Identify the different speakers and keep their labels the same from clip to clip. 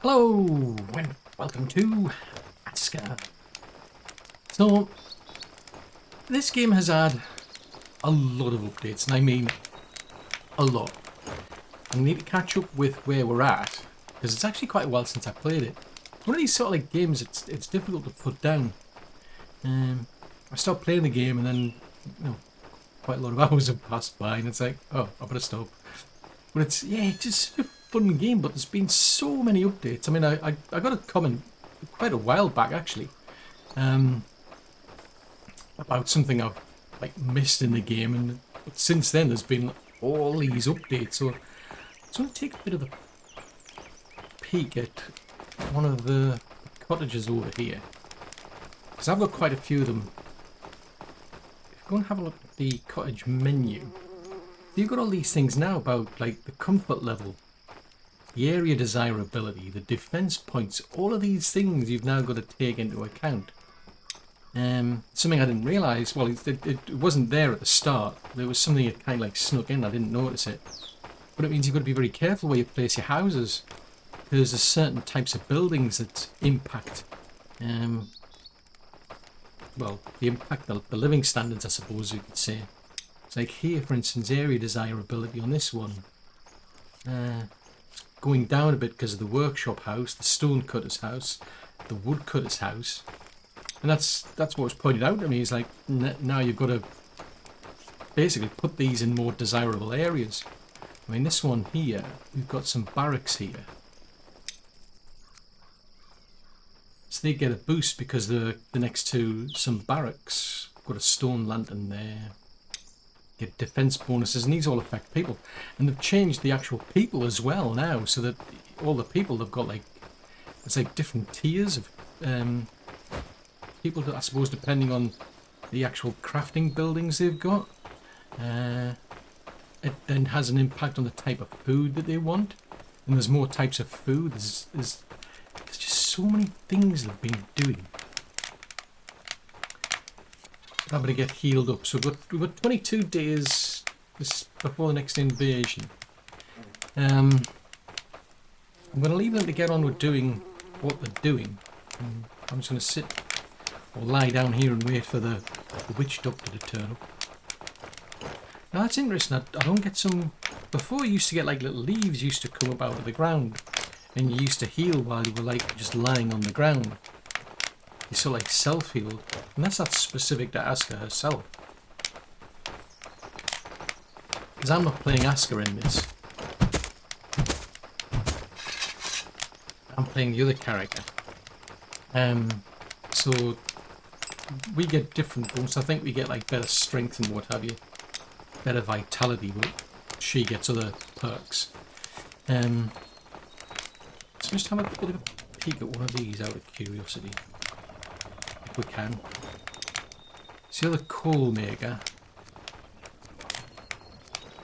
Speaker 1: Hello and welcome to Aska. So this game has had a lot of updates, and I mean a lot. I need to catch up with where we're at because it's actually quite a while since I played it. One of these sort of like games, it's difficult to put down. I stopped playing the game and then quite a lot of hours have passed by, and it's like, oh, I better stop. But it's just a fun game. But there's been so many updates. I mean, I got a comment quite a while back actually, about something I've like missed in the game, and since then there's been all these updates. So I just want to take a bit of a peek at one of the cottages over here, because I've got quite a few of them. If you go and have a look at the cottage menu, you've got all these things now about like the comfort level, the area desirability, the defense points, all of these things you've now got to take into account. Something I didn't realize, well, it wasn't there at the start. There was something that kind of like snuck in, I didn't notice it. But it means you've got to be very careful where you place your houses, because there's certain types of buildings that impact, well, they impact the living standards, I suppose you could say. It's like here, for instance, area desirability on this one, going down a bit because of the workshop house, the stone cutter's house, the wood cutter's house. And that's what was pointed out to me. Is like, now you've got to basically put these in more desirable areas. I mean, this one here, we've got some barracks here, so they get a boost because they're next to some barracks. Got a stone lantern there. Get defense bonuses, and these all affect people. And they've changed the actual people as well now, so that all the people, they've got like, it's like different tiers of people, I suppose, depending on the actual crafting buildings they've got. It then has an impact on the type of food that they want, and there's more types of food. There's just so many things they've been doing. I'm going to get healed up. So we've got 22 days before the next invasion. I'm going to leave them to get on with doing what they're doing. I'm just going to sit or lie down here and wait for the witch doctor to turn up. Now that's interesting. I don't get some... Before you used to get like little leaves used to come up out of the ground, and you used to heal while you were like just lying on the ground. You sort of like self-healed. Unless that's specific to Aska herself. Because I'm not playing Aska in this. I'm playing the other character. So we get different boosts. I think we get like better strength and what have you. Better vitality, but she gets other perks. So just have a bit of a peek at one of these out of curiosity. If we can. See the coal maker.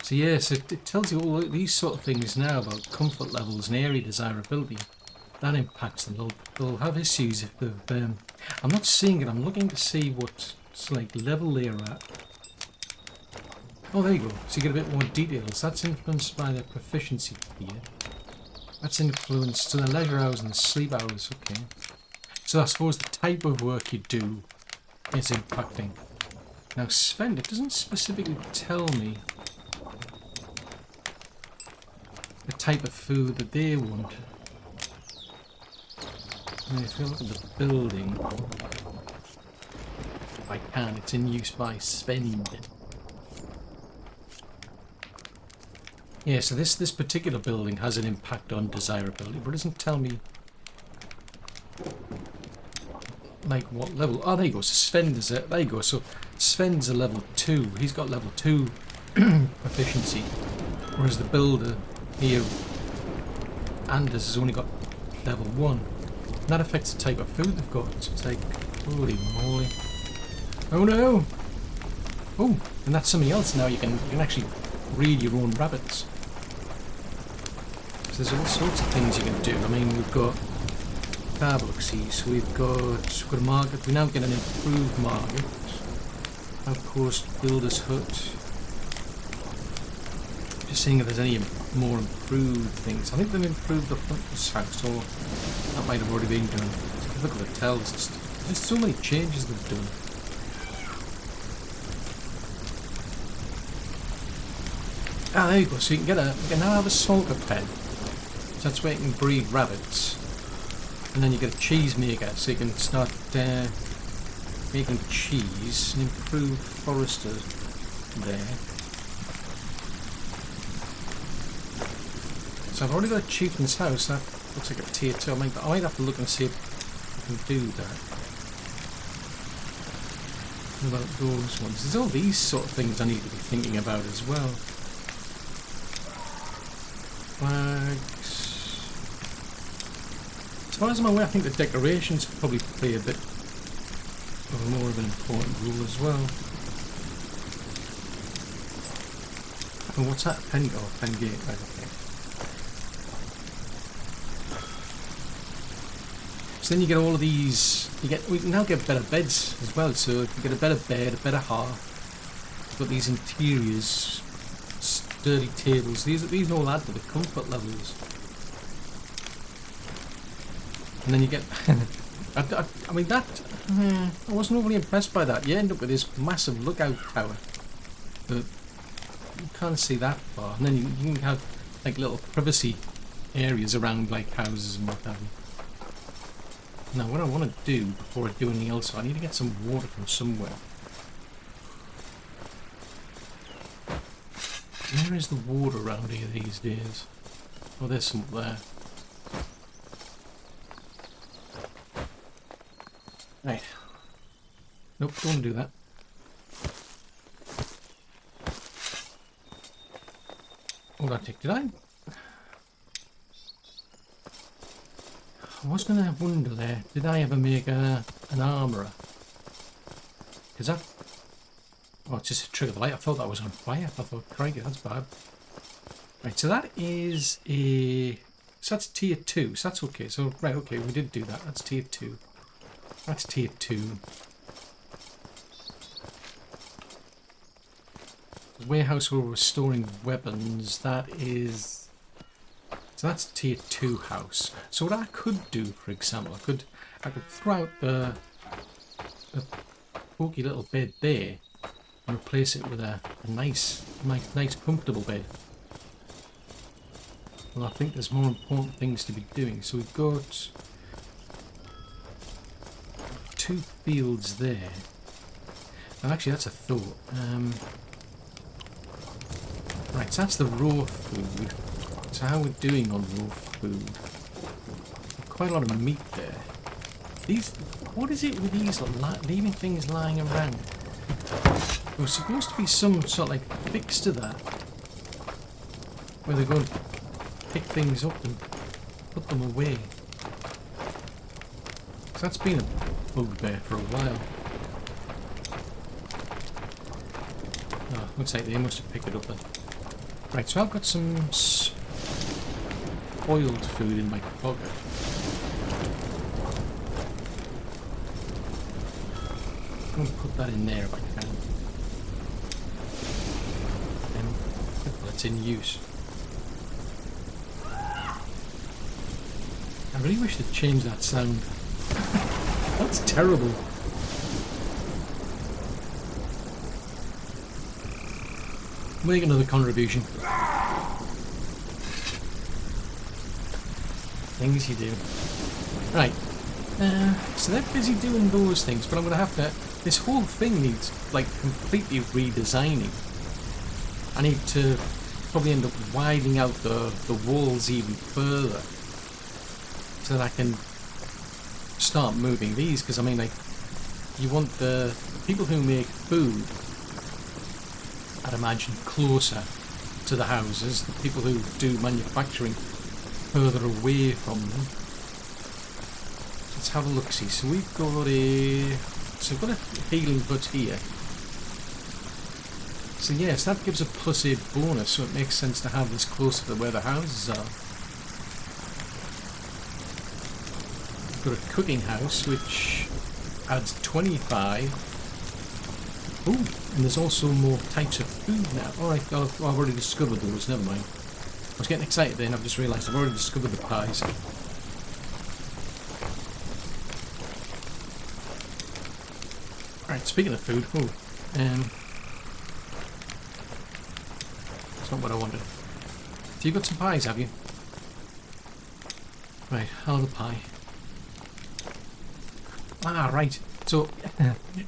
Speaker 1: So yes, it tells you all these sort of things now about comfort levels and area desirability. That impacts them. They'll have issues if they've... I'm not seeing it. I'm looking to see what like level they're at. Oh, there you go. So you get a bit more details. That's influenced by their proficiency here. That's influenced to the leisure hours and the sleep hours. Okay. So I suppose the type of work you do is impacting. Now Sven, it doesn't specifically tell me the type of food that they want. And if you look at the building, if I can, it's in use by Sven. Yeah, so this particular building has an impact on desirability, but it doesn't tell me like what level. Oh, there you go. So Sven is there you go. So Sven's a level 2. He's got level 2 proficiency, whereas the builder here, Anders, has only got level 1. And that affects the type of food they've got. So it's like, holy moly! Oh no! Oh, and that's something else now. You can actually breed your own rabbits. So there's all sorts of things you can do. I mean, we've got Carboxy, so we've got a market. We now get an improved market. Outpost, builder's hut. Just seeing if there's any more improved things. I think they've improved the front of this house, or that might have already been done. It's difficult to tell. There's just so many changes they've done. Ah, there you go. So you can now have a smoker pen. So that's where you can breed rabbits. And then you get a cheese maker, so you can start making cheese and improve foresters there. So I've already got a chieftain's house. That looks like a tier 2. I might have to look and see if I can do that. What about those ones? There's all these sort of things I need to be thinking about as well. Flags. As far as I'm aware, I think the decorations probably play a bit more of an important role as well. And what's that? Pen gate, right, okay. So then you get all of these. We can now get better beds as well. So you get a better bed, a better hearth. You've got these interiors, sturdy tables. These all add to the comfort levels. And then you get. I mean that. I wasn't overly impressed by that. You end up with this massive lookout tower. But you can't see that far. And then you can have like little privacy areas around like houses and what have you. Now what I want to do before I do anything else, I need to get some water from somewhere. Where is the water around here these days? Oh, there's some there. Right. Nope, don't want to do that. What did I take? Did I was going to wonder there, did I ever make an armourer? Because that... Oh, it's just a trigger the light. I thought that was on fire. I thought, crikey, that's bad. Right, so that is a... So that's tier 2, so that's okay. So, right, okay, we did do that. That's tier 2. That's tier 2. The warehouse where we're storing weapons, that is... So that's tier 2 house. So what I could do, for example, I could throw out the bulky little bed there and replace it with a nice comfortable bed. Well, I think there's more important things to be doing. So we've got 2 fields there. Oh, actually, that's a thought. Right, so that's the raw food. So how we're doing on raw food? Quite a lot of meat there. What is it with these leaving things lying around? There was supposed to be some sort of like fix to that, where they're going to pick things up and put them away. So that's been a bugbear for a while. Oh, looks like they must have picked it up then. Right, so I've got some spoiled food in my pocket. I'm going to put that in there if I can. Well, it's in use. I really wish they'd change that sound. That's terrible. Make another contribution. Things you do. Right. So they're busy doing those things, but I'm going to have to... This whole thing needs, like, completely redesigning. I need to probably end up widening out the walls even further, so that I can start moving these, because, I mean, like, you want the people who make food, I'd imagine, closer to the houses, the people who do manufacturing further away from them. Let's have a look, see. So we've got a healing hut here. So yes, that gives a +8 bonus, so it makes sense to have this closer to where the houses are. We've got a cooking house, which adds 25. Ooh, and there's also more types of food now. Alright, I've already discovered those, never mind. was getting excited then, I've just realised I've already discovered the pies. Alright, speaking of food, that's not what I wanted. So you've got some pies, have you? Right, how the pie? Ah, right. So,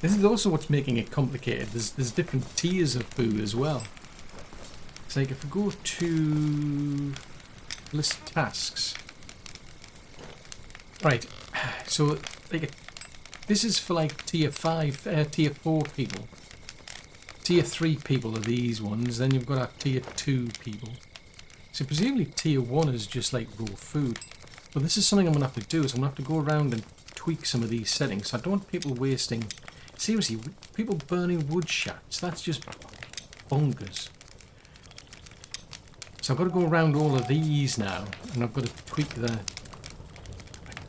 Speaker 1: this is also what's making it complicated. There's different tiers of food as well. It's like if we go to list tasks. Right, so like this is for like tier 5, tier 4 people. Tier 3 people are these ones, then you've got our tier 2 people. So presumably tier 1 is just like raw food. But this is something I'm going to have to do, is I'm going to have to go around and tweak some of these settings. I don't want people wasting... Seriously, people burning wood shacks, that's just bonkers. So I've got to go around all of these now, and I've got to tweak the...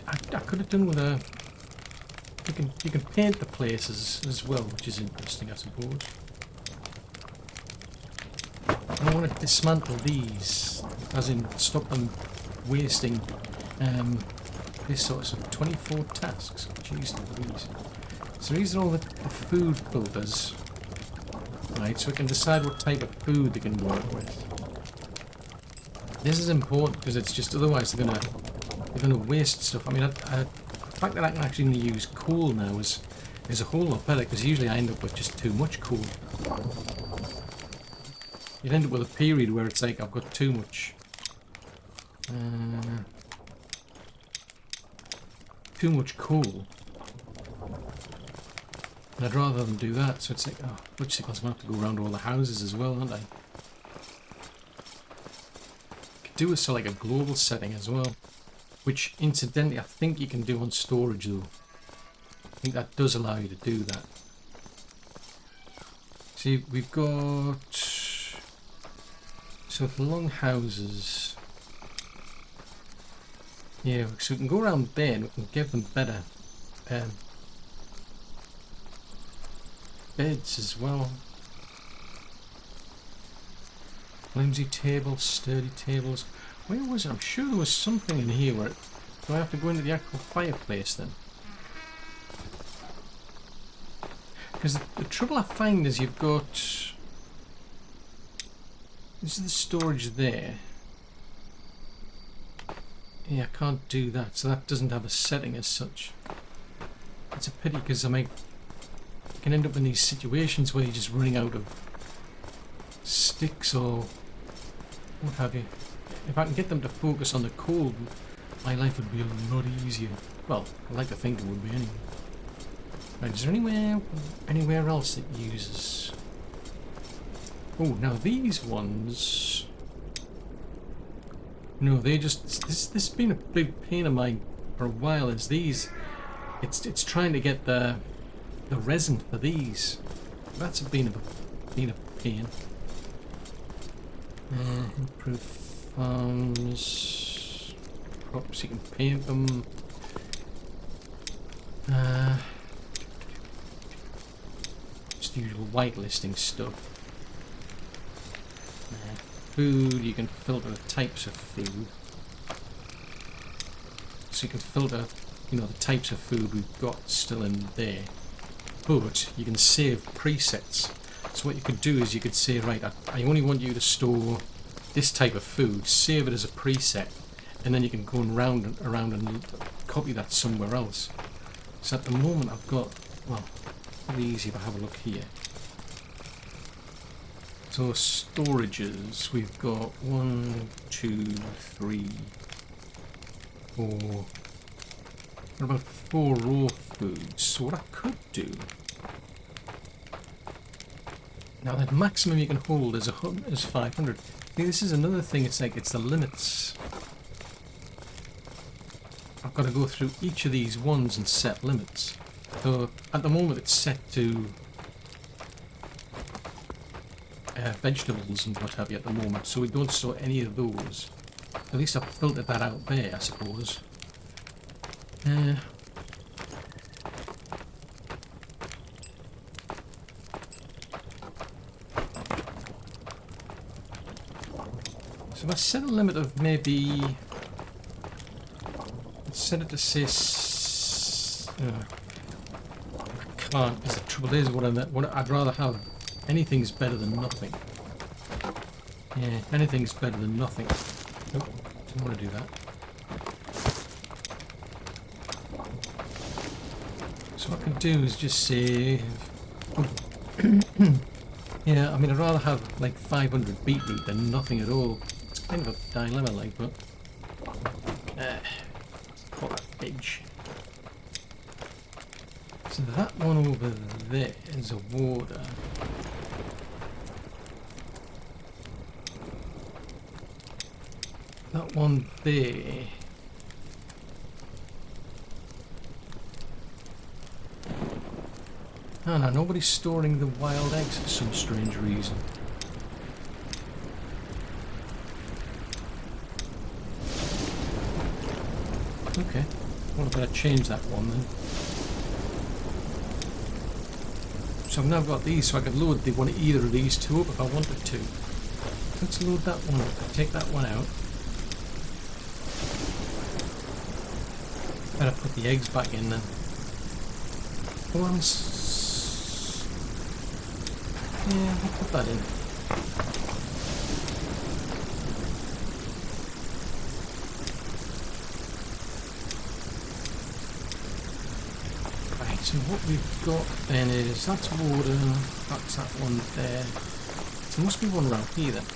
Speaker 1: I could have done with a... You can paint the places as well, which is interesting, I suppose. And I want to dismantle these, as in stop them wasting this sort of stuff. 24 tasks. Jeez Louise. So these are all the food filters. Right, so we can decide what type of food they can work with. This is important because it's just otherwise they're gonna waste stuff. I mean, the fact that I can actually use coal now is a whole lot better, because usually I end up with just too much coal. You'd end up with a period where it's like I've got too much coal, and I'd rather than do that. So it's like, oh, which I'm gonna have to go around all the houses as well, aren't I? Could do so like a global setting as well, which incidentally I think you can do on storage though. I think that does allow you to do that. See, we've got so for long houses. Yeah, so we can go around there and we can give them better beds as well. Flimsy tables, sturdy tables. Where was it? I'm sure there was something in here where... Do I have to go into the actual fireplace then? Because the trouble I find is you've got... This is the storage there. Yeah, I can't do that, so that doesn't have a setting as such. It's a pity, because I can end up in these situations where you're just running out of sticks or what have you. If I can get them to focus on the coal, my life would be a lot easier. Well, I like to think it would be anyway. Right, is there anywhere else that uses... Oh, now these ones... No, they just... This has been a big pain in mine for a while, is these... It's trying to get the resin for these. That's been a pain. Improve farms... Crops, you can paint them. Just the usual whitelisting stuff. Food, you can filter the types of food. So you can filter, you know, the types of food we've got still in there. But you can save presets. So what you could do is you could say, right, I only want you to store this type of food, save it as a preset, and then you can go around and copy that somewhere else. So at the moment I've got, well, probably easy if I have a look here. So storages, we've got 1, 2, 3, 4. What about 4 raw foods? So what I could do. Now that maximum you can hold is 500. See, this is another thing. It's like it's the limits. I've got to go through each of these ones and set limits. So at the moment it's set to vegetables and what have you at the moment, so we don't store any of those. At least I've filtered that out there, I suppose. If I set a limit of maybe, let's set it to say, I can't, because the trouble is what I'd rather have, anything's better than nothing. Yeah, anything's better than nothing. Nope, didn't want to do that. So what I can do is just save. Yeah, I mean, I'd rather have like 500 beetroot than nothing at all. It's kind of a dilemma, like, but call that edge. So that one over there is a water. That one there. Oh no, nobody's storing the wild eggs for some strange reason. Okay, well, I better change that one then. So I've now got these, so I could load either of these two up if I wanted to. Let's load that one up, take that one out. Better put the eggs back in then. Yeah, I'll put that in. Right, so what we've got then is, that's water, that's that one there. So there must be one around here then.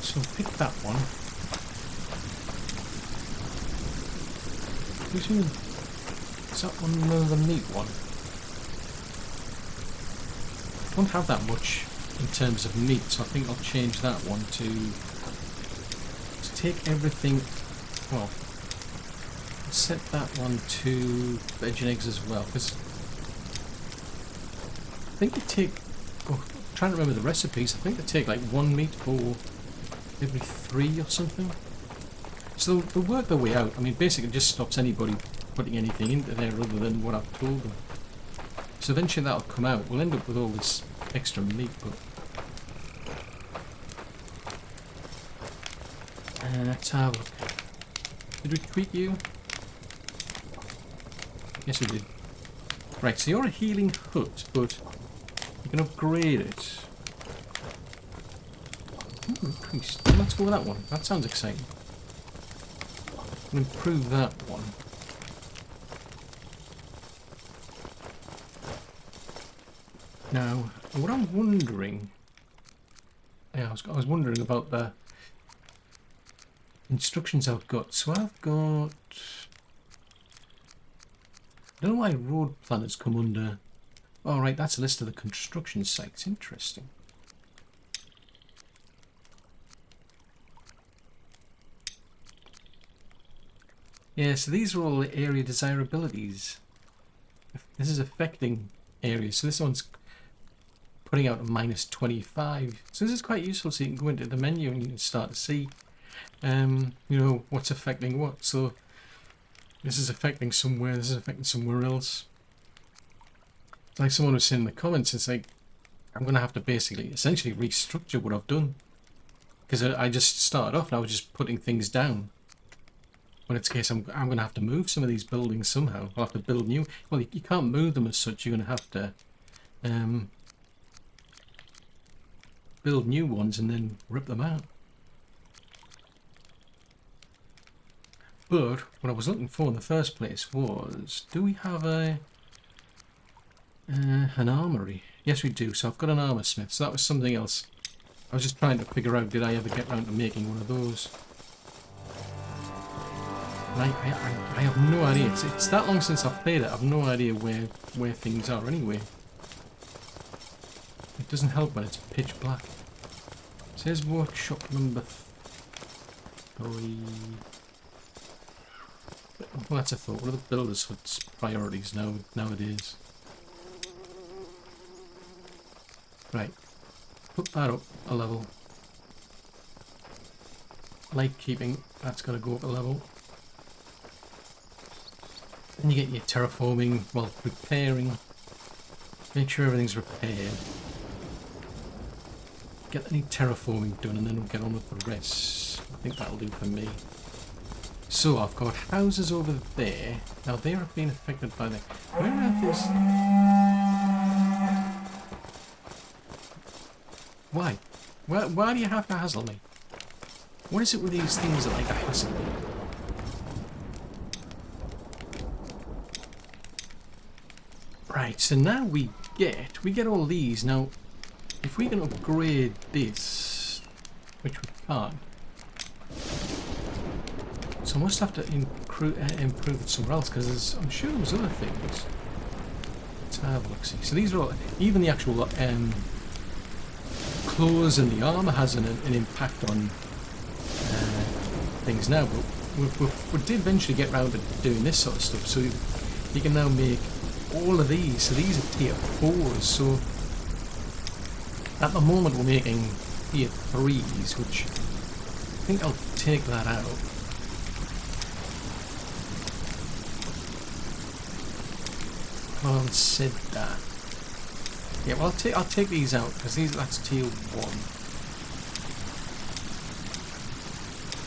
Speaker 1: So pick that one. Is that one the meat one? I don't have that much in terms of meat, so I think I'll change that one to take everything. Well, set that one to veg and eggs as well, because I think they take. Oh, I'm trying to remember the recipes. I think they take like one meat for every 3 or something. So they'll work their way out. I mean, basically it just stops anybody putting anything into there other than what I've told them. So eventually that'll come out. We'll end up with all this extra meat, but... let's have a look. Did we tweak you? Yes, we did. Right, so you're a healing hut, but you can upgrade it. Ooh, increased. Well, let's go with that one. That sounds exciting. Improve that one. Now, what I'm wondering... Yeah, I was wondering about the instructions I've got. So I've got... I don't know why road planners come under... Oh, right, that's a list of the construction sites. Interesting. Yeah, so these are all the area desirabilities. This is affecting areas. So this one's putting out a -25. So this is quite useful, so you can go into the menu and you can start to see, you know, what's affecting what. So this is affecting somewhere, this is affecting somewhere else. It's like someone was saying in the comments, it's like, I'm going to have to basically, essentially restructure what I've done. Because I just started off and I was just putting things down. When it's the case, I'm going to have to move some of these buildings somehow. I'll have to build new. Well, you can't move them as such. You're going to have to build new ones and then rip them out. But what I was looking for in the first place was, do we have an armory? Yes, we do. So I've got an armor smith. So that was something else. I was just trying to figure out, did I ever get around to making one of those? And I have no idea. It's that long since I've played it. I have no idea where things are anyway. It doesn't help when it's pitch black. It says workshop number 3. Well, that's a thought. What are the builders' huts priorities nowadays? Right. Put that up a level. Light keeping, that's got to go up a level. Then you get your terraforming, well, repairing. Make sure everything's repaired. Get any terraforming done and then we'll get on with the rest. I think that'll do for me. So I've got houses over there. Now they are being affected by the... Where are these... Why? Why do you have to hassle me? What is it with these things that like to hassle me? Right, so now we get all these. Now, if we can upgrade this, which we can't, so I must have to improve it somewhere else, because I'm sure there's other things. Let's have a look. See, so these are all, even the actual clothes and the armor has an impact on things now. But we did eventually get round to doing this sort of stuff. So you can now make all of these. So these are tier 4s. So at the moment we're making tier 3s, which I think I'll take that out. Can't said that. Yeah, well I'll take these out because that's tier 1.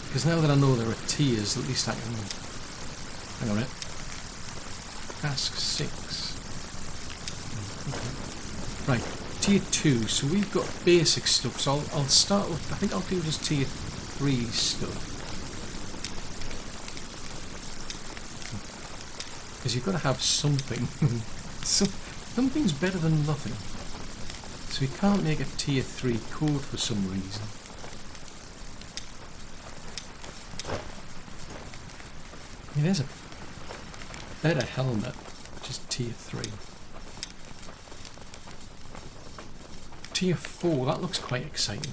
Speaker 1: Because now that I know there are tiers, at least I can. Hang on a minute. Task 6. Okay. Right, tier 2. So we've got basic stuff. So I'll start with. I think I'll do just tier 3 stuff. Because you've got to have something. Something's better than nothing. So we can't make a tier 3 code for some reason. I mean, there's a better helmet, which is tier 3. Tier 4, that looks quite exciting.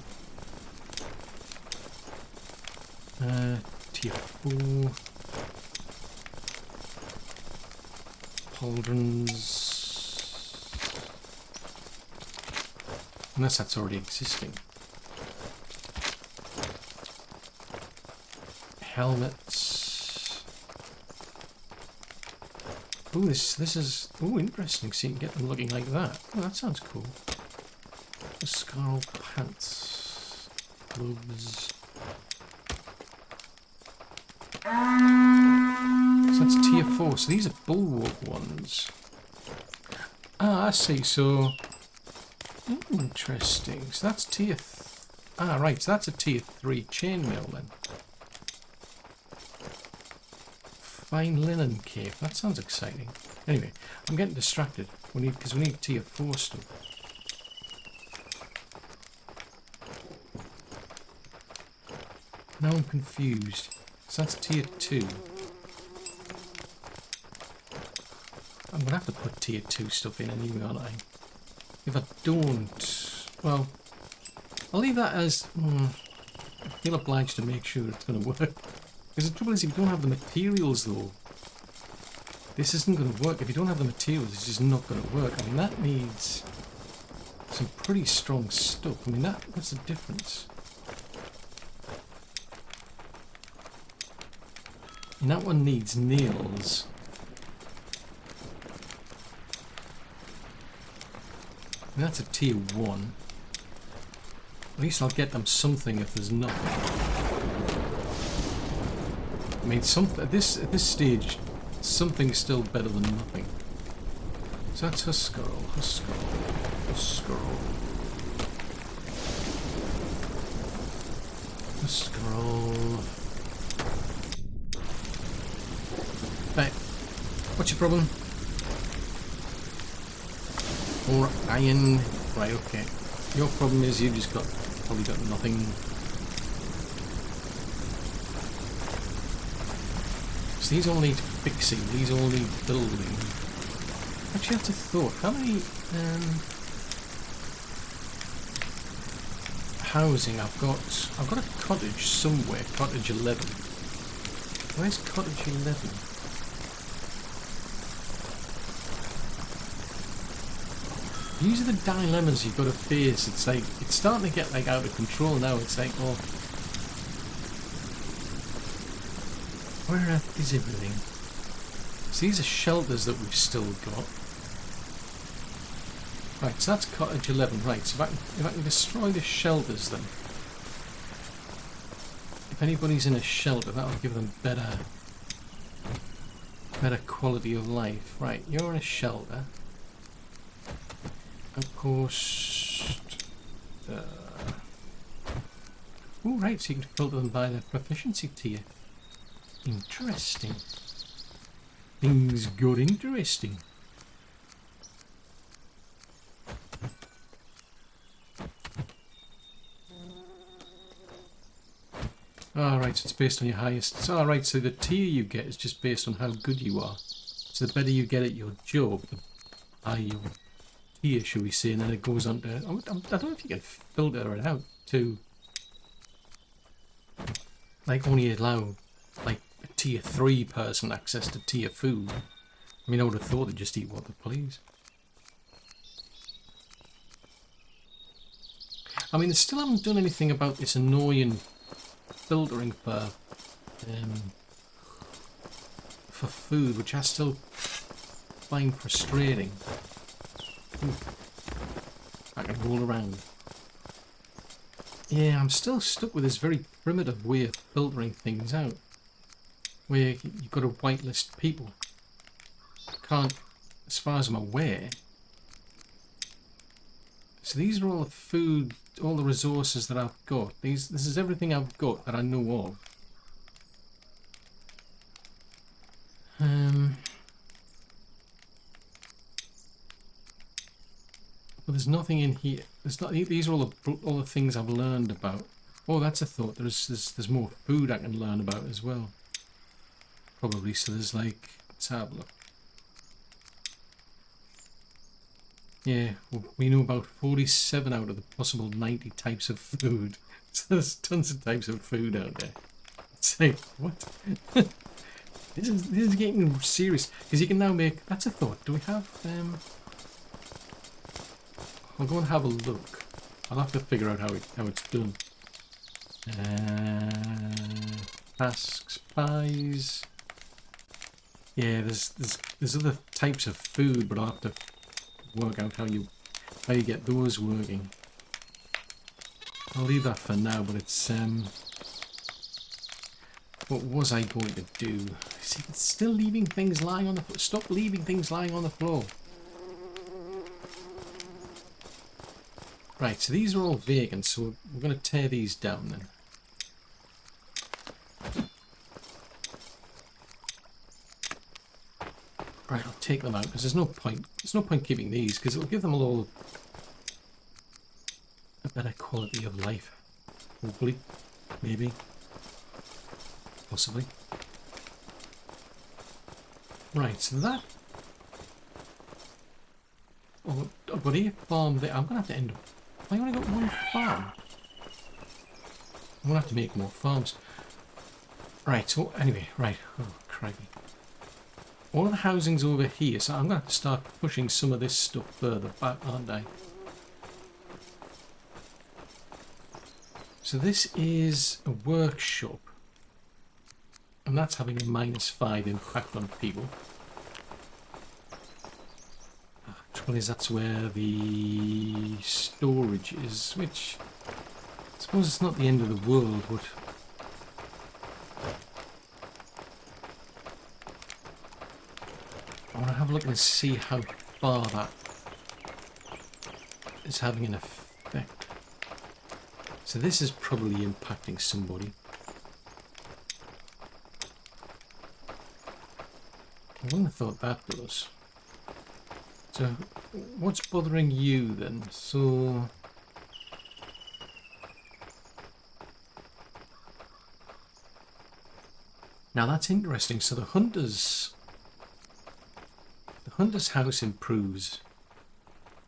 Speaker 1: Tier 4. Pauldrons. Unless that's already existing. Helmets. Oh, this is interesting. So you can get them looking like that. Oh, that sounds cool. The scarlet pants, gloves. So that's tier 4. So these are bulwark ones. Ah, I see. So interesting. So that's tier. Right. So that's a tier 3 chainmail then. Fine linen cape. That sounds exciting. Anyway, I'm getting distracted. Because we need tier 4 stuff. Now I'm confused. So that's tier 2. I'm gonna have to put tier 2 stuff in anyway, aren't I? If I don't, well, I'll leave that as. I feel obliged to make sure it's gonna work. Because the trouble is, if you don't have the materials, though, this isn't going to work. If you don't have the materials, it's just not going to work. I mean, that needs some pretty strong stuff. I mean, what's the difference? And that one needs nails. And that's a tier 1. At least I'll get them something if there's nothing. I mean, at this stage, something's still better than nothing. So that's Huskarl, Huskarl. Right, what's your problem? More iron. Right, okay. Your problem is you've just probably got nothing. These all need fixing, these all need building. Actually, I have to thought, how many housing I've got a cottage somewhere, cottage 11. Where's cottage 11? These are the dilemmas you've got to face. It's like, it's starting to get like out of control now. It's like, well, where on earth is everything? So these are shelters that we've still got. Right, so that's cottage 11. Right, so if I can destroy the shelters then. If anybody's in a shelter, that'll give them better quality of life. Right, you're in a shelter. Outpost. Oh, right, so you can filter them by their proficiency tier. Interesting. Things got interesting. Alright, so it's based on your highest. So, alright, so the tier you get is just based on how good you are. So the better you get at your job, the higher your tier, should we say, and then it goes on to... I don't know if you can filter it out to... Like, only allow, like, a tier 3 person access to tier food. I mean, I would have thought they'd just eat what they please. I mean, they still haven't done anything about this annoying filtering for food, which I still find frustrating. Ooh. I can roll around. Yeah, I'm still stuck with this very primitive way of filtering things out, where you've got to whitelist people. Can't, as far as I'm aware. So these are all the food, all the resources that I've got. This is everything I've got that I know of. But there's nothing in here. There's not. These are all the things I've learned about. Oh, that's a thought. There's more food I can learn about as well. Probably. So there's like, let's have a look. Yeah, well, we know about 47 out of the possible 90 types of food. So there's tons of types of food out there. Say what? This is getting serious because you can now make. That's a thought. Do we have? I'll go and have a look. I'll have to figure out how it's done. Tasks, pies. Yeah, there's other types of food, but I'll have to work out how you get those working. I'll leave that for now, but it's what was I going to do? See, it's still leaving things lying on the floor. Stop leaving things lying on the floor. Right, so these are all vacant, so we're going to tear these down then. Right, I'll take them out because there's no point keeping these because it'll give them all a better quality of life. Hopefully, maybe, possibly. Right, so that. Oh, I've got a farm there. I'm gonna have to end up. I only got one farm. I'm gonna have to make more farms. Right. So anyway, right. Oh, crikey. All the housing's over here, so I'm going to have to start pushing some of this stuff further back, aren't I? So this is a workshop. And that's having a -5 impact on people. Trouble is that's where the storage is, which I suppose it's not the end of the world, but... I want to have a look and see how far that is having an effect. So this is probably impacting somebody. I wouldn't have thought that does. So what's bothering you then? So now that's interesting. So the hunter's house improves,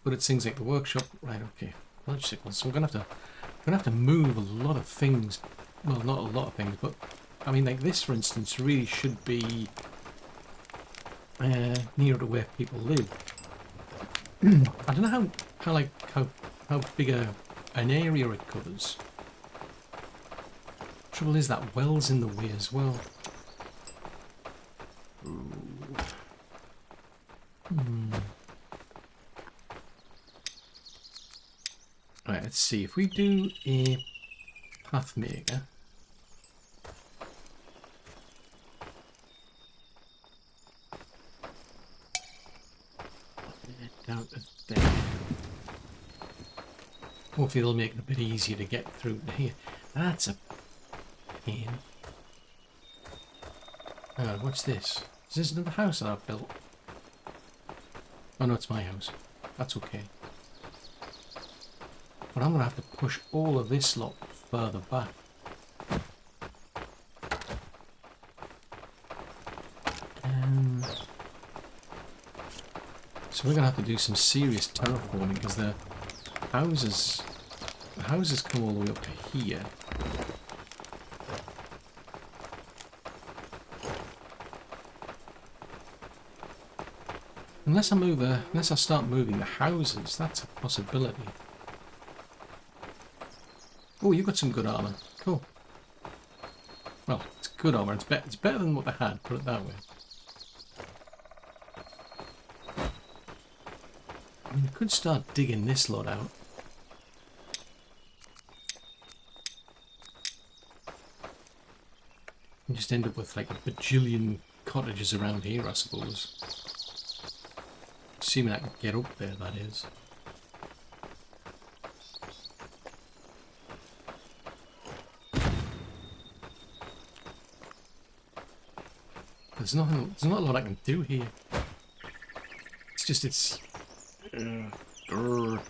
Speaker 1: but it's things like the workshop. Right, okay. Large signals. So we're gonna have to move a lot of things. Well, not a lot of things, but I mean, like this, for instance, really should be nearer to where people live. I don't know how big an area it covers. Trouble is that well's in the way as well. Right, let's see. If we do a path maker. Down to there. Hopefully it'll make it a bit easier to get through to here. That's a pain. Hang on, what's this? Is this another house that I've built? Oh no, it's my house. That's okay. But I'm going to have to push all of this lot further back. So we're going to have to do some serious terraforming because the houses come all the way up to here. Unless I start moving the houses, that's a possibility. Oh, you've got some good armor. Cool. Well, it's good armor. It's better than what they had. Put it that way. I mean, I could start digging this lot out. And just end up with like a bajillion cottages around here, I suppose. Assuming I can get up there, that is. There's not a lot I can do here. It's just, I would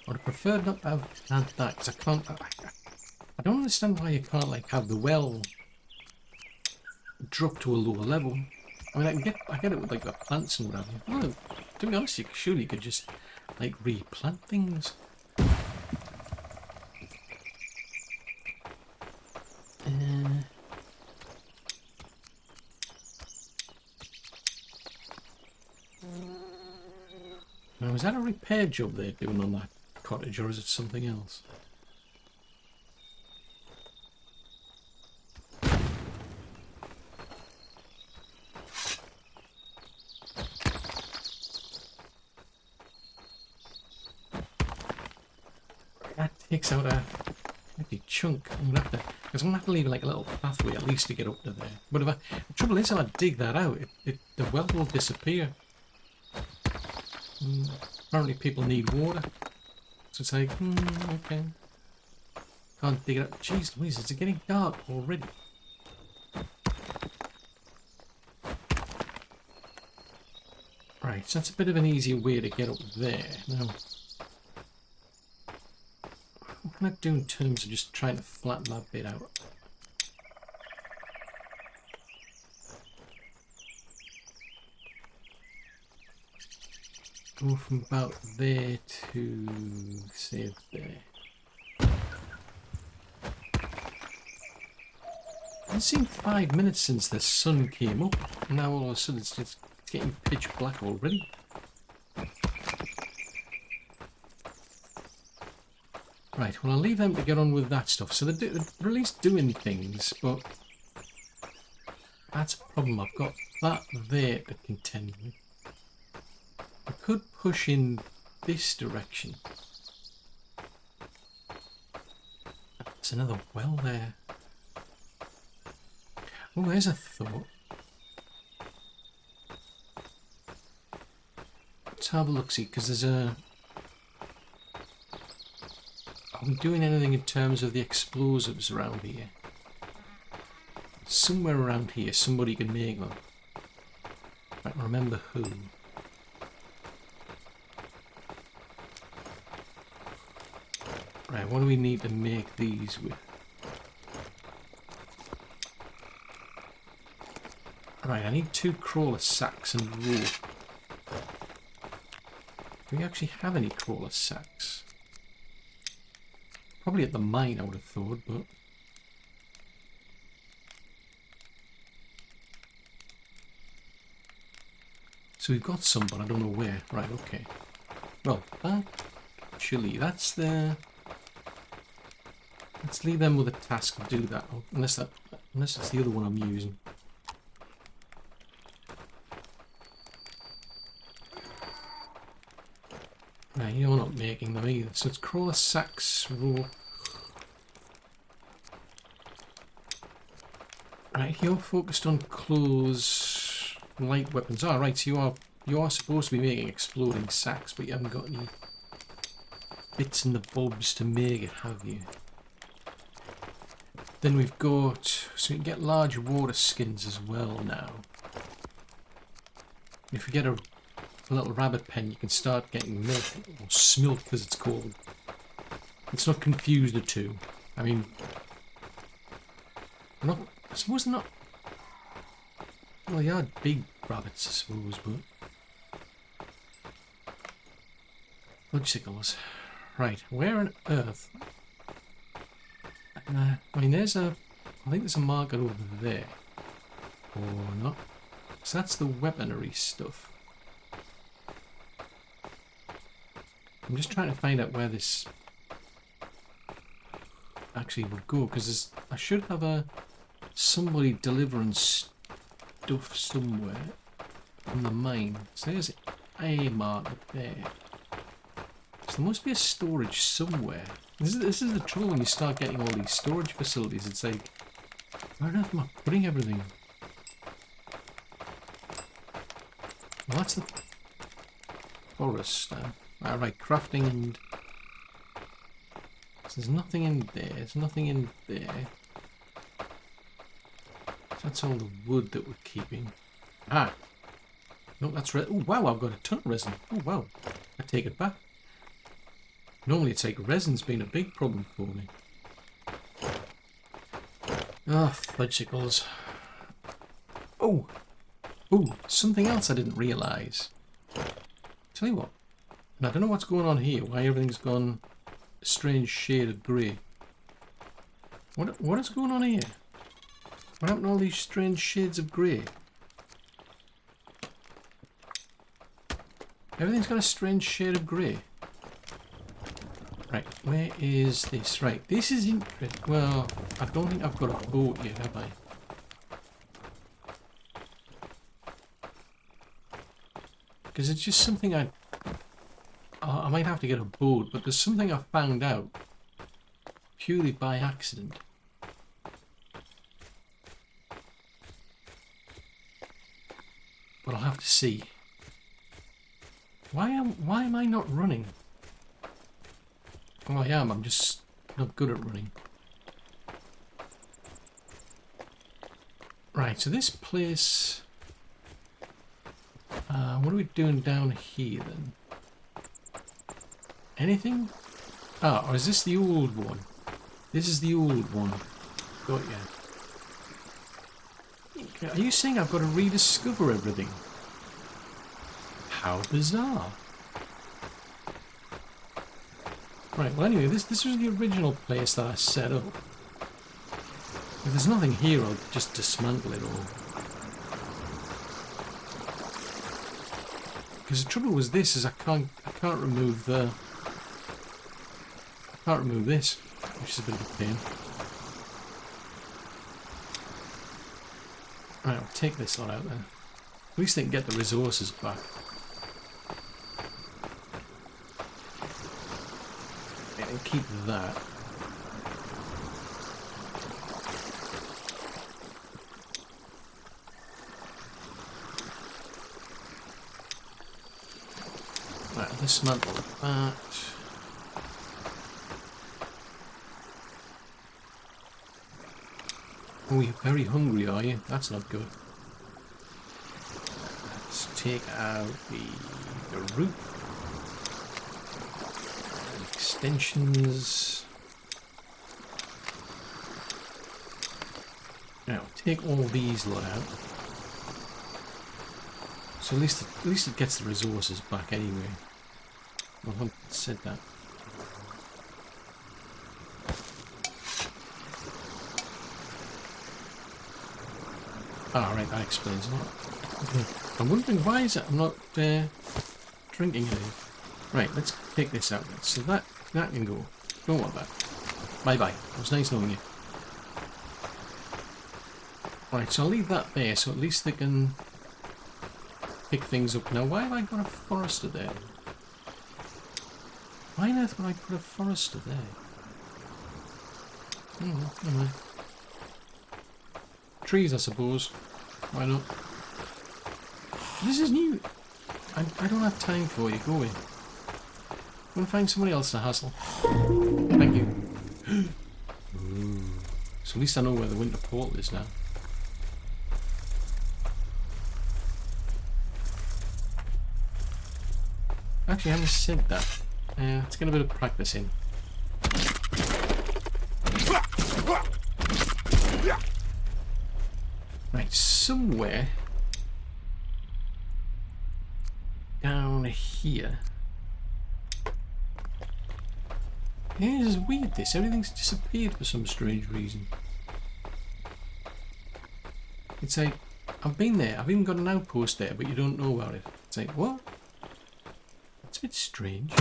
Speaker 1: have preferred not to have had that, because I can't, I don't understand why you can't, like, have the well drop to a lower level. I mean, I get it with, like, the plants and whatever. Well, to be honest, surely you could just, like, replant things. Now, is that a repair job they're doing on that cottage, or is it something else? That takes out a heavy chunk. I'm gonna have to leave like a little pathway at least to get up to there. But the trouble is, if I dig that out, the well will disappear. Apparently people need water. So it's like, okay. Can't dig it up. Jeez Louise, it's getting dark already. Right, so that's a bit of an easier way to get up there. Now, what can I do in terms of just trying to flatten that bit out? Go from about there to, say, there. It's been 5 minutes since the sun came up, and now all of a sudden it's getting pitch black already. Right, well I'll leave them to get on with that stuff. So they're at least doing things, but that's a problem. I've got that there to contend with. I could push in this direction. There's another well there. Oh, there's a thought. Let's have a look-see, because there's a... Are we doing anything in terms of the explosives around here? Somewhere around here, somebody can make them. I can't remember who. Right, what do we need to make these with? Right, I need 2 crawler sacks and rope. Do we actually have any crawler sacks? Probably at the mine, I would have thought, but... So we've got some, but I don't know where. Right, okay. Well, actually, that's the... Let's leave them with a task to do that, unless it's the other one I'm using. Right, you know what? making them either. So it's crawler, sacks, rope. Right, you're focused on clothes, light weapons. Ah, right, so you are supposed to be making exploding sacks, but you haven't got any bits and the bobs to make it, have you? Then we've got, so you can get large water skins as well now. If you get a little rabbit pen, you can start getting milk, or smilk as it's called. Let's not confuse the two. I mean, I suppose not. Well, you had big rabbits, I suppose, but fudgesicles. Right, where on earth? I mean, I think there's a marker over there, or not? So that's the weaponry stuff. I'm just trying to find out where this actually would go, because I should have somebody delivering stuff somewhere on the mine. So there's a marker there. So there must be a storage somewhere. This is the trouble when you start getting all these storage facilities. It's like, where on earth am I putting everything? Well, that's the forest. Alright, crafting and... So there's nothing in there. There's nothing in there. So that's all the wood that we're keeping. Ah! No, that's resin. Oh, wow, I've got a ton of resin. Oh, wow. I take it back. Normally it's like resin's been a big problem for me. Ah, fudgesicles. Oh! Oh, something else I didn't realise. Tell you what. And I don't know what's going on here, why everything's gone a strange shade of grey. What is going on here? What happened to all these strange shades of grey? Everything's got a strange shade of grey. Right, where is this? Right, this is interesting. Well, I don't think I've got a boat yet, have I? Because it's just something I might have to get a boat, but there's something I found out purely by accident. But I'll have to see. Why am I not running? Well, I am. I'm just not good at running. Right. So this place. What are we doing down here then? Anything? Ah, or is this the old one? This is the old one. Got ya. Are you saying I've got to rediscover everything? How bizarre. Right, well anyway, this was the original place that I set up. If there's nothing here, I'll just dismantle it all. Because the trouble was this, is I can't remove the... I can't remove this, which is a bit of a pain. Right, I'll take this lot out there. At least they can get the resources back. And keep that. Right, dismantle that. Oh, you're very hungry, are you? That's not good. Let's take out the roof. Extensions. Now take all these lot out. So at least it gets the resources back anyway. I haven't said that. Ah, right, that explains a lot. Okay. I'm wondering why is it I'm not drinking any. Right, let's take this out then. So that can go. Don't want that. Bye bye. It was nice knowing you. Right, so I'll leave that there so at least they can pick things up. Now, why have I got a forester there? Why on earth would I put a forester there? Oh, never mind. Trees, I suppose. Why not? This is new. I don't have time for you. Go away. Go and find somebody else to hassle. Thank you. Ooh. So at least I know where the winter portal is now. Actually, I haven't said that. Let's get a bit of practice in. Right, somewhere down here. Yeah, this is weird, this. Everything's disappeared for some strange reason. It's like, I've been there, I've even got an outpost there, but you don't know about it. It's like, what? It's a bit strange.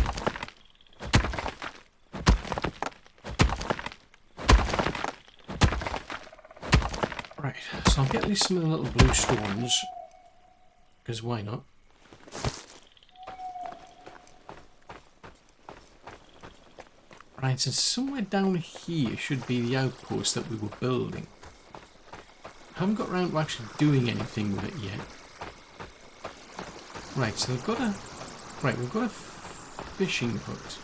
Speaker 1: Right, so I'll get at least some of the little blue stones, because why not? Right, so somewhere down here should be the outpost that we were building. I haven't got around to actually doing anything with it yet. Right, so we've got a... Right, we've got a fishing hut.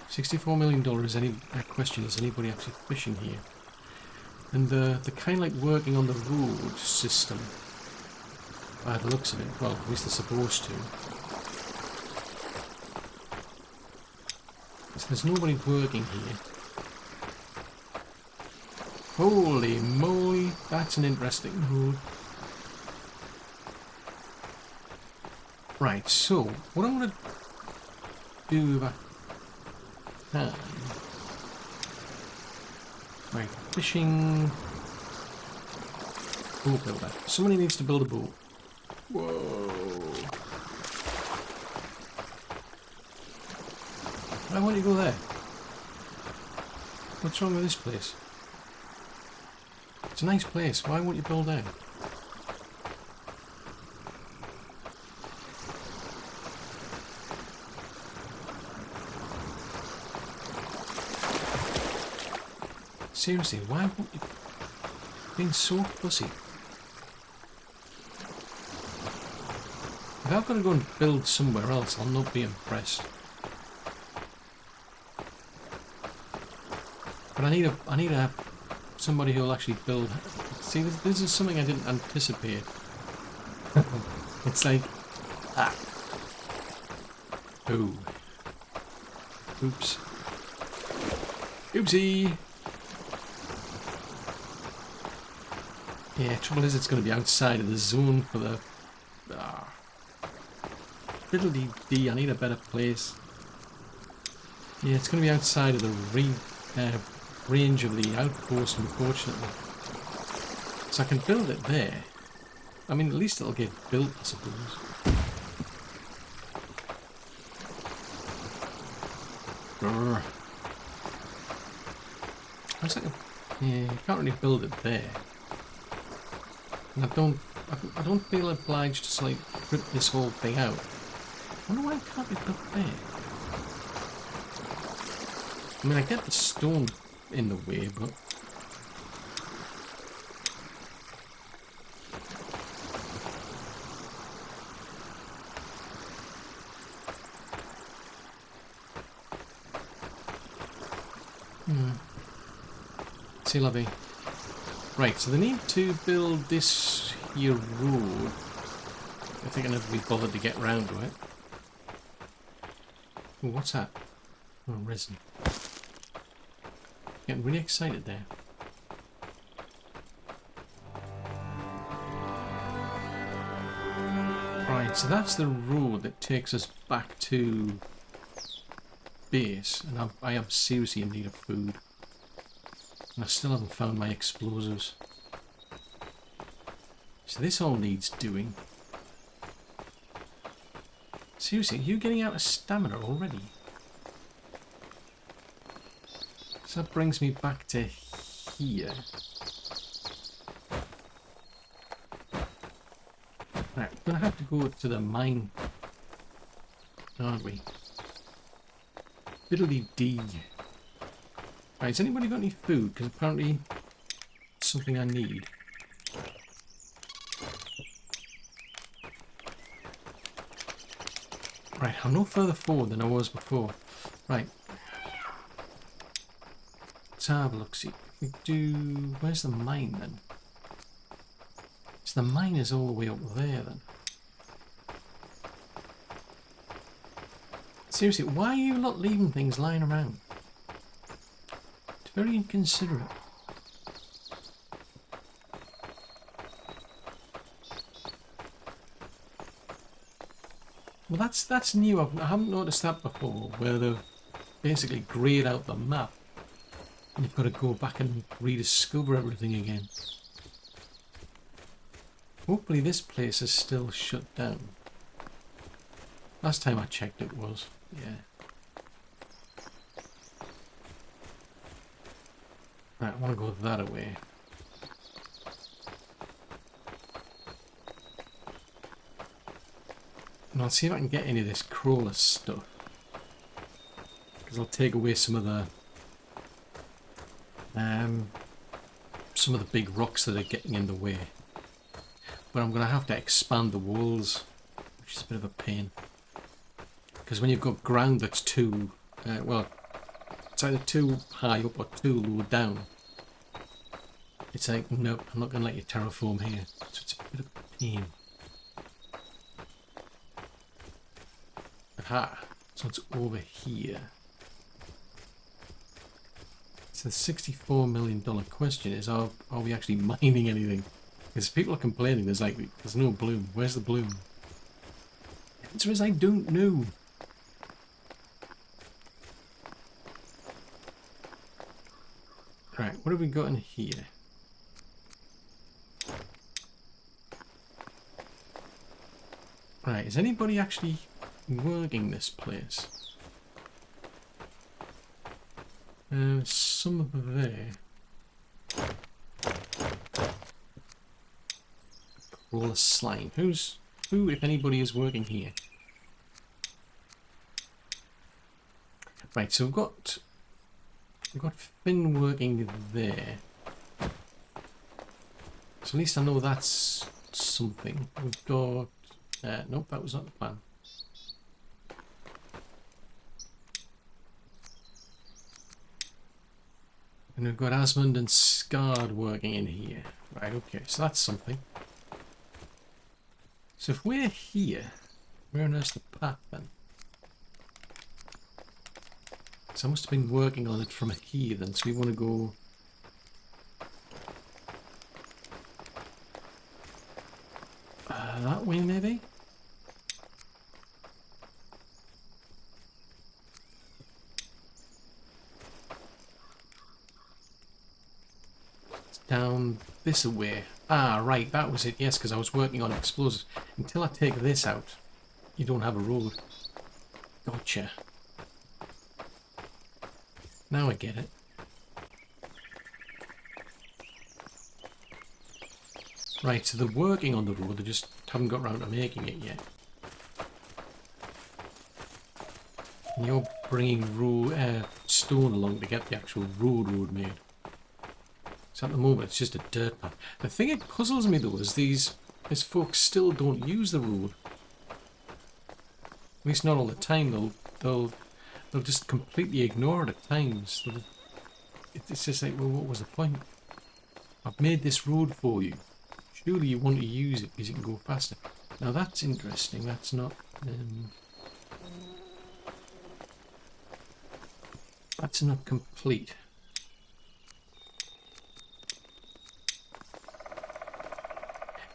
Speaker 1: $64 million. Any question, is anybody actually fishing here? And they're kind of like working on the road system. By the looks of it. Well, at least they're supposed to. So there's nobody working here. Holy moly, that's an interesting road. Right, so what I'm going to do if I can... Right, fishing... Boat builder. Somebody needs to build a boat. Whoa. Why won't you go there? What's wrong with this place? It's a nice place. Why won't you build there? Seriously, why won't you... Being so fussy. If I've got to go and build somewhere else, I'll not be impressed. But I need a somebody who'll actually build. See, this is something I didn't anticipate. It's like, oh, oops, oopsie. Yeah, trouble is it's going to be outside of the zone for the. Fiddle-dee-dee, I need a better place. Yeah, it's going to be outside of the range of the outpost, unfortunately. So I can build it there. I mean, at least it'll get built, I suppose. Grrr. I was like, yeah, you can't really build it there. And I don't feel obliged to like rip this whole thing out. I wonder why it can't be built there. I mean, I get the stone in the way, but c'est la vie. Right, so they need to build this here road. I think I never be bothered to get round to it. Ooh, what's that? Oh, resin. Getting really excited there. Right, so that's the road that takes us back to base, and I am seriously in need of food. And I still haven't found my explosives. So this all needs doing. Seriously, are you getting out of stamina already? So that brings me back to here. Right, we're going to have to go to the mine, aren't we? Fiddly-dee. Right, has anybody got any food? Because apparently it's something I need. Right, I'm no further forward than I was before. Right. Let's have a look. See, if we do... Where's the mine then? So the mine is all the way up there then. Seriously, why are you not leaving things lying around? It's very inconsiderate. Well, that's new. I haven't noticed that before, where they've basically grayed out the map. And you've got to go back and rediscover everything again. Hopefully this place is still shut down. Last time I checked it was, yeah. Right, I want to go that way. And I'll see if I can get any of this crawler stuff. Because I'll take away some of the big rocks that are getting in the way. But I'm going to have to expand the walls, which is a bit of a pain. Because when you've got ground that's too, well, it's either too high up or too low down. It's like, no, I'm not going to let you terraform here. So it's a bit of a pain. Aha, so it's over here. So the $64 million question is, are we actually mining anything? Because people are complaining, there's no bloom. Where's the bloom? The answer is, I don't know. Right, what have we got in here? Right, is anybody actually working this place? Some of there. Roll a slime. Who, if anybody, is working here? Right, so we've got Finn working there. So at least I know that's something. We've got nope, that was not the plan. And we've got Asmund and Scard working in here. Right, okay, so that's something. So if we're here, where on earth's the path then? So I must have been working on it from here then, so we want to go... that way maybe? Down this way. Ah, right, that was it. Yes, because I was working on explosives. Until I take this out, you don't have a road. Gotcha. Now I get it. Right, so they're working on the road, they just haven't got round to making it yet. And you're bringing stone along to get the actual road made. So at the moment it's just a dirt path. The thing that puzzles me though is these folks still don't use the road. At least not all the time. They'll just completely ignore it at times. It's just like, well, what was the point? I've made this road for you. Surely you want to use it because it can go faster. Now that's interesting. That's not... that's not complete.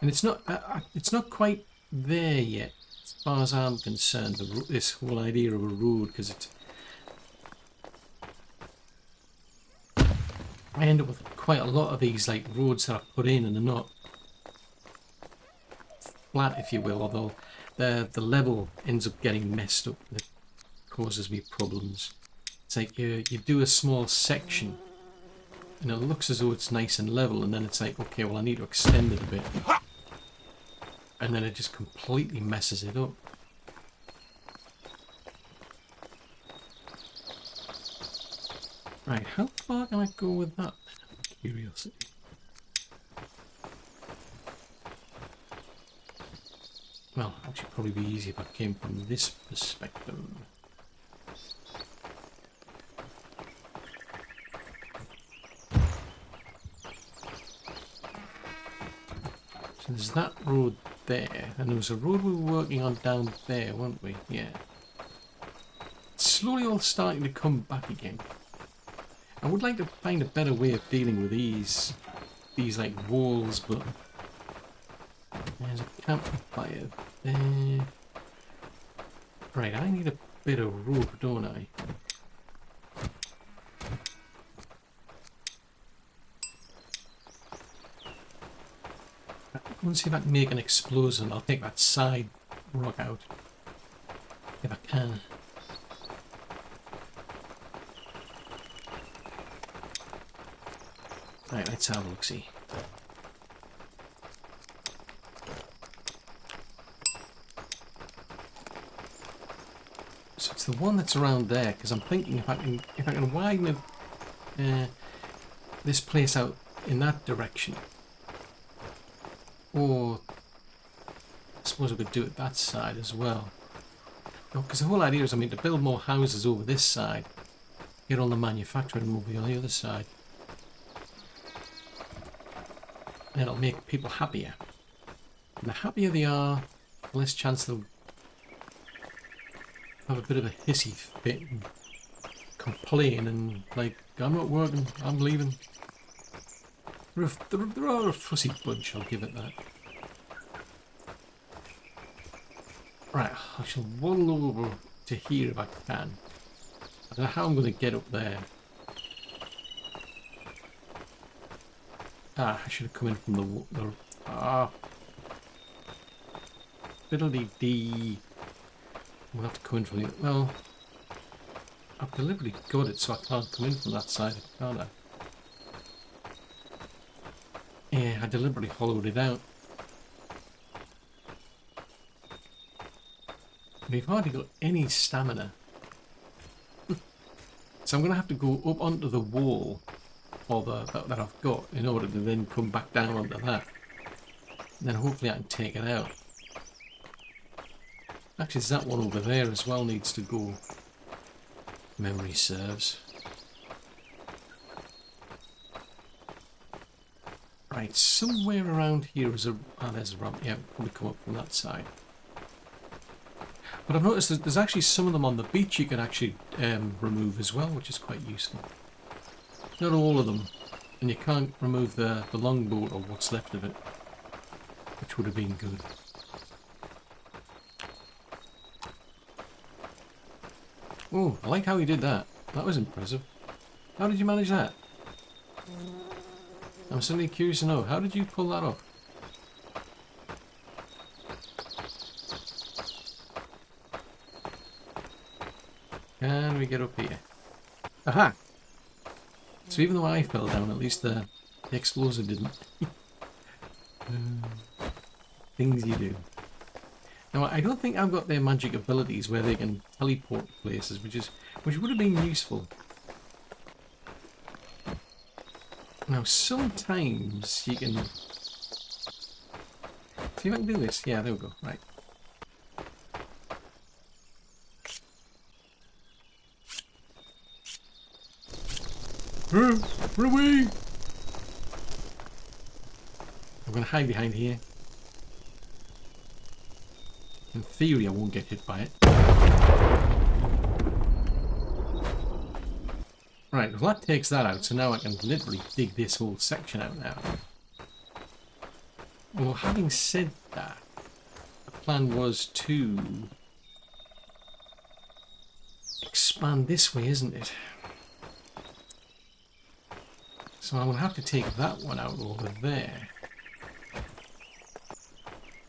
Speaker 1: And it's not quite there yet, as far as I'm concerned. This whole idea of a road, because it's... I end up with quite a lot of these like roads that I put in, and they're not flat, if you will, although the level ends up getting messed up. It causes me problems. It's like you do a small section and it looks as though it's nice and level, and then it's like, okay, well I need to extend it a bit, and then it just completely messes it up. Right, how far can I go with that? Curiosity. Well, actually probably be easier if I came from this perspective. So there's that road there, and there was a road we were working on down there, weren't we? Yeah. It's slowly all starting to come back again. I would like to find a better way of dealing with these like walls, but there's a campfire there. Right, I need a bit of rope, don't I? Go and see if I can make an explosion. I'll take that side rock out if I can. Right, let's have a look, see. So it's the one that's around there, because I'm thinking if I can widen this place out in that direction, or I suppose I could do it that side as well. No, because the whole idea is, I mean, to build more houses over this side, get all the manufacturing moving on the other side. And it'll make people happier. And the happier they are, the less chance they'll have a bit of a hissy fit and complain and like, I'm not working, I'm leaving. They're a fussy bunch, I'll give it that. Right, I shall waddle over to here if I can. I don't know how I'm going to get up there. Ah, I should have come in from the fiddly-dee. I'm going to have to come in from the... Well, I've deliberately got it so I can't come in from that side, can't I? Yeah, I deliberately hollowed it out. We've hardly got any stamina. So I'm going to have to go up onto the wall or that I've got in order to then come back down onto that. And then hopefully I can take it out. Actually, there's that one over there as well needs to go. Memory serves. Right, somewhere around here is a... Ah, there's a ramp. Yeah, probably come up from that side. But I've noticed that there's actually some of them on the beach you can actually remove as well, which is quite useful. Not all of them. And you can't remove the longboat or what's left of it, which would have been good. Oh, I like how he did that. That was impressive. How did you manage that? I'm suddenly curious to know, how did you pull that off? Can we get up here? Aha! So even though I fell down, at least the explosive didn't. Things you do. Now, I don't think I've got their magic abilities where they can teleport places, which would have been useful. Now, sometimes you can... See if I can do this. Yeah, there we go. Right. Run away! I'm going to hide behind here. In theory, I won't get hit by it. Right, well that takes that out, so now I can literally dig this whole section out now. Well, having said that, the plan was to expand this way, isn't it? So I'm going to have to take that one out over there.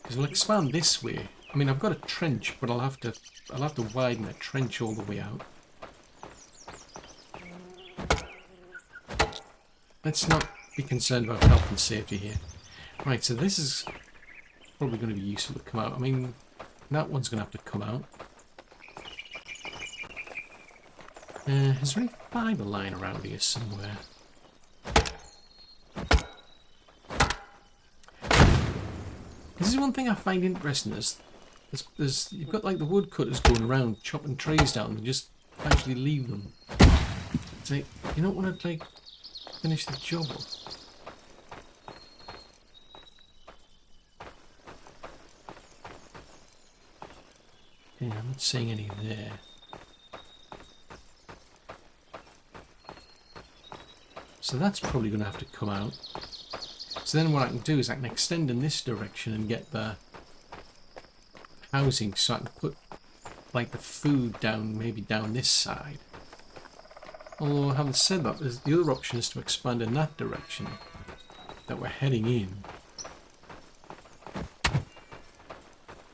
Speaker 1: Because we'll expand this way. I mean, I've got a trench, but I'll have to widen the trench all the way out. Let's not be concerned about health and safety here. Right, so this is probably going to be useful to come out. I mean, that one's going to have to come out. Is there any fibre line around here somewhere? This is one thing I find interesting is you've got like the woodcutters going around chopping trees down and just actually leave them. It's like, you don't want to like finish the job up. Yeah, I'm not seeing any there. So that's probably going to have to come out. So then what I can do is I can extend in this direction and get the housing, so I can put like the food down, maybe down this side. Although having said that, the other option is to expand in that direction that we're heading in.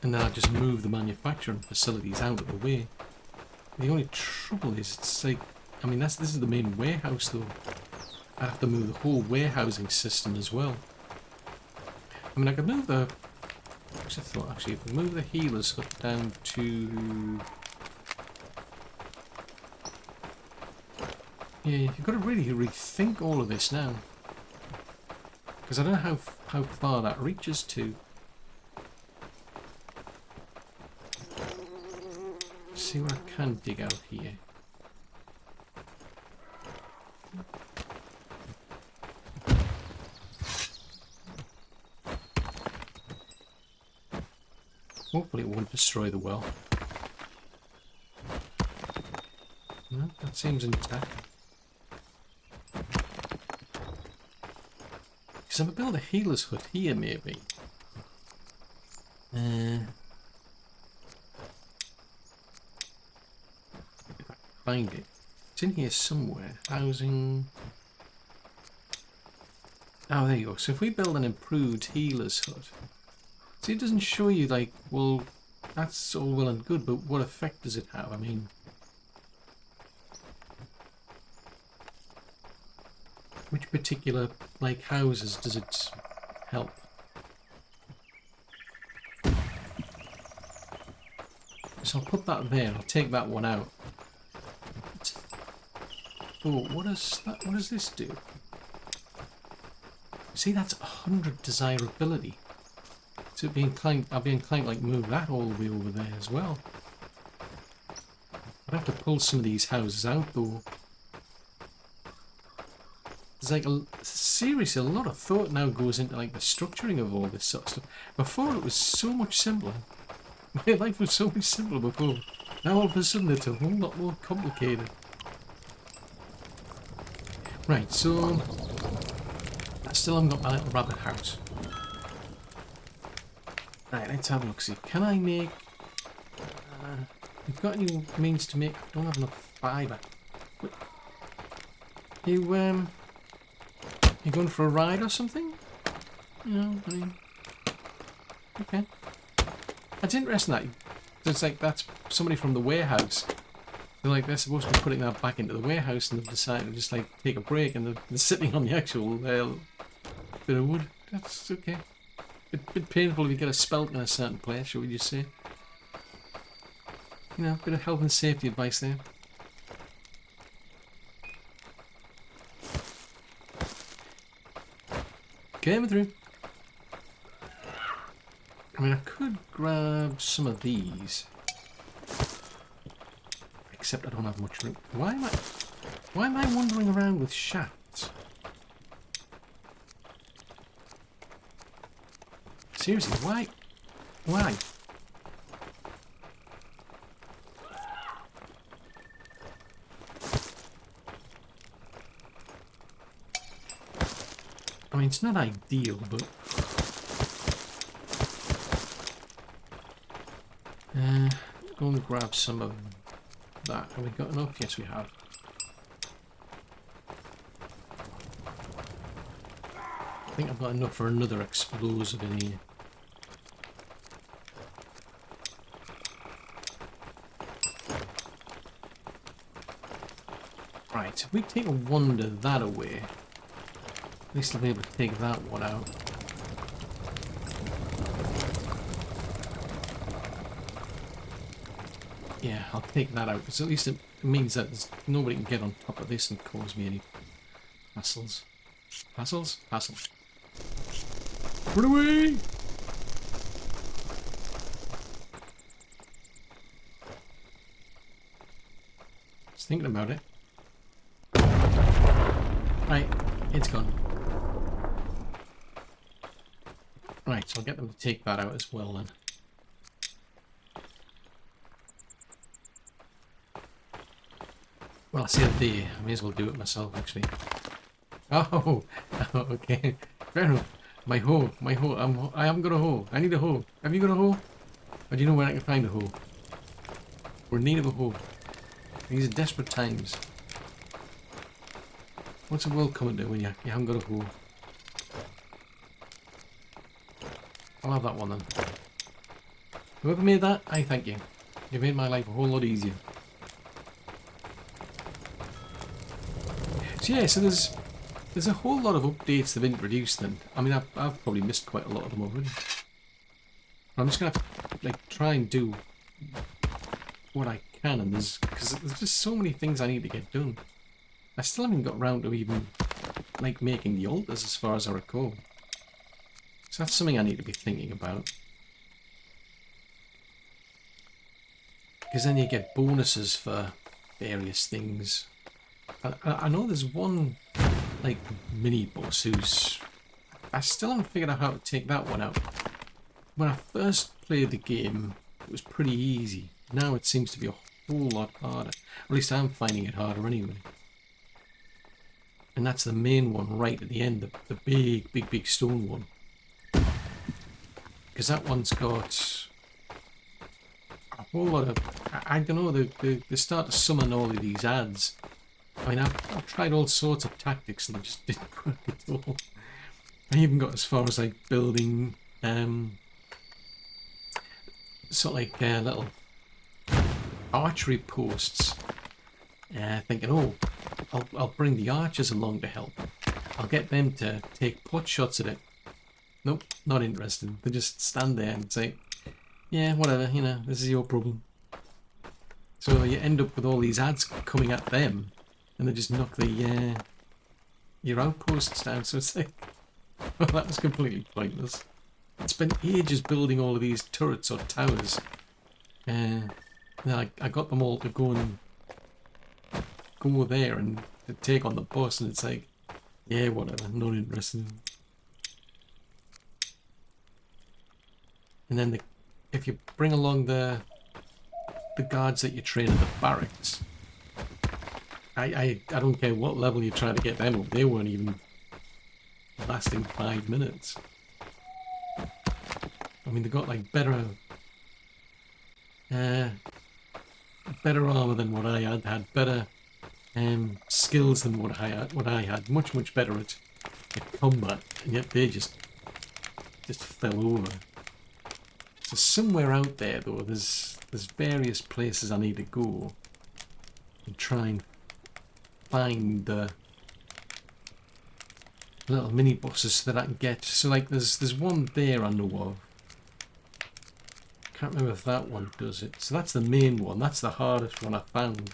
Speaker 1: And then I'll just move the manufacturing facilities out of the way. The only trouble is, it's like, I mean, this is the main warehouse though. I have to move the whole warehousing system as well. I mean, I could move the... What's I thought, actually, if we move the healer's hut down to... Yeah, you've got to really rethink all of this now. Because I don't know how far that reaches to. See what I can dig out here. Hopefully it won't destroy the well. No, that seems intact. Because I'm going to build a healer's hut here, maybe. If I can find it. It's in here somewhere. Housing... Oh, there you go. So if we build an improved healer's hut... See, it doesn't show you, like, well, that's all well and good, but what effect does it have? I mean... Which particular, like, houses does it help? So I'll put that there, I'll take that one out. Oh, what does this do? See, that's 100 desirability. So I'd be inclined like move that all the way over there as well. I'd have to pull some of these houses out though. There's like seriously a lot of thought now goes into like the structuring of all this sort of stuff. Before it was so much simpler. My life was so much simpler before. Now all of a sudden it's a whole lot more complicated. Right, so I still haven't got my little rabbit house. Right, let's have a look. See, can I make... you've got any means to make... I don't have enough fibre. You going for a ride or something? You know, I mean... Okay. That's interesting that. It's like, that's somebody from the warehouse. They're supposed to be putting that back into the warehouse and they've decided to just, like, take a break and they're sitting on the actual bit of wood. That's okay. Bit painful if you get a spelt in a certain place, shall we just say. You know, a bit of health and safety advice there. Came through. I mean, I could grab some of these. Except I don't have much room. Why am I wandering around with shafts? Seriously, why? Why? I mean, it's not ideal, but... go and grab some of that. Have we got enough? Yes, we have. I think I've got enough for another explosive in here. Right, if we take a wander that away, at least I'll be able to take that one out. Yeah, I'll take that out, because at least means that nobody can get on top of this and cause me any hassles. Hassles? Hassles. Run away! Just thinking about it. Right, it's gone. Right, so I'll get them to take that out as well then. Well, I see a day. I may as well do it myself, actually. Oh, okay. Fair enough. My hoe. I haven't got a hoe. I need a hoe. Have you got a hoe? Or do you know where I can find a hoe? We're in need of a hoe. These are desperate times. What's the world coming to when you haven't got a hoe? I'll have that one then. Whoever made that, I thank you. You made my life a whole lot easier. So yeah, so there's a whole lot of updates they've introduced then. I mean, I've probably missed quite a lot of them already. I'm just gonna have to, like, try and do what I can, and because there's just so many things I need to get done. I still haven't got around to even, like, making the altars as far as I recall. So that's something I need to be thinking about. Because then you get bonuses for various things. I know there's one, like, mini boss who's... I still haven't figured out how to take that one out. When I first played the game, it was pretty easy. Now it seems to be a whole lot harder. At least I'm finding it harder anyway. And that's the main one right at the end, the big stone one. Because that one's got a whole lot of... I don't know, they start to summon all of these ads. I mean, I've tried all sorts of tactics and they just didn't work at all. I even got as far as, like, building sort of like little archery posts. Thinking, oh, I'll bring the archers along to help. I'll get them to take pot shots at it. Nope, not interested. They just stand there and say, yeah, whatever, you know, this is your problem. So you end up with all these ads coming at them, and they just knock the your outposts down. So it's like, well, that was completely pointless. I spent ages building all of these turrets or towers. Then I got them all to go there and to take on the boss, and it's like, yeah, whatever, not interested. And then if you bring along the guards that you train in the barracks, I don't care what level you try to get them up, they weren't even lasting 5 minutes. I mean, they got, like, better armor than what I had better skills than what I had, much better at combat, and yet they just fell over. So somewhere out there, though, there's various places I need to go and try and find the little mini bosses that I can get. So, like, there's one there I know of. Can't remember if that one does it. So that's the main one. That's the hardest one I found.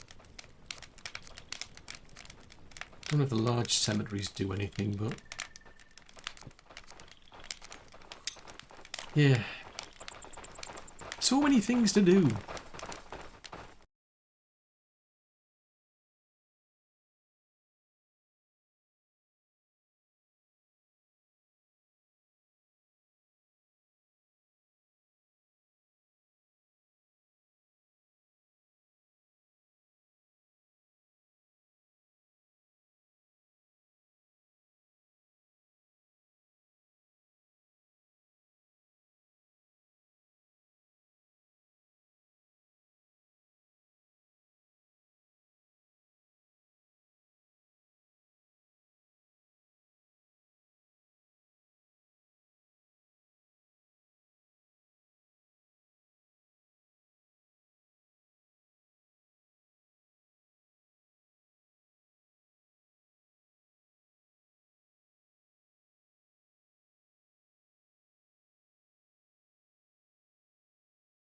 Speaker 1: Don't know if the large cemeteries do anything, but yeah. So many things to do.